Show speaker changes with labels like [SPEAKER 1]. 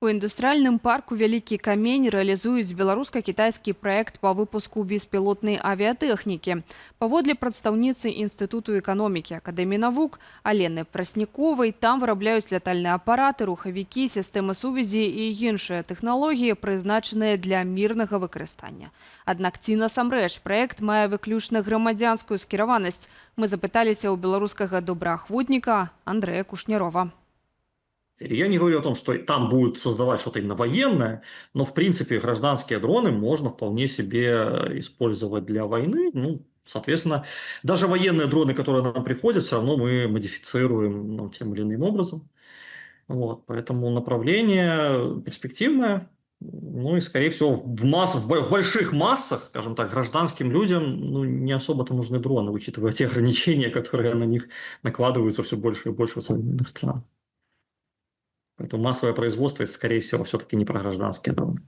[SPEAKER 1] У індустрыяльным парку «Вялікі камень» рэалізуюць беларуска-кітайскі праект па выпуску беспілотнай авіятэхнікі. Паводле прадстаўніцы Інстытуту эканомікі Акадэміі навук Алены Прасніковай, там вырабляюць лятальныя апараты, рухавікі, сістэмы сувязі і іншыя тэхналогіі, прызначаныя для мірнага выкарыстання. Аднак ці насамрэч праект мае выключна грамадзянскую скіраванасць? Мы запыталіся ў беларускага добраахвотніка Андрэя Кушнярова.
[SPEAKER 2] Я не говорю о том, что там будут создавать что-то именно военное, но в принципе гражданские дроны можно вполне себе использовать для войны. Ну, соответственно, даже военные дроны, которые нам приходят, все равно мы модифицируем тем или иным образом. Вот, поэтому направление перспективное. Ну и, скорее всего, в больших массах, скажем так, гражданским людям не особо-то нужны дроны, учитывая те ограничения, которые на них накладываются все больше и больше в современных странах. Поэтому массовое производство – это, скорее всего, все-таки не про гражданские дроны.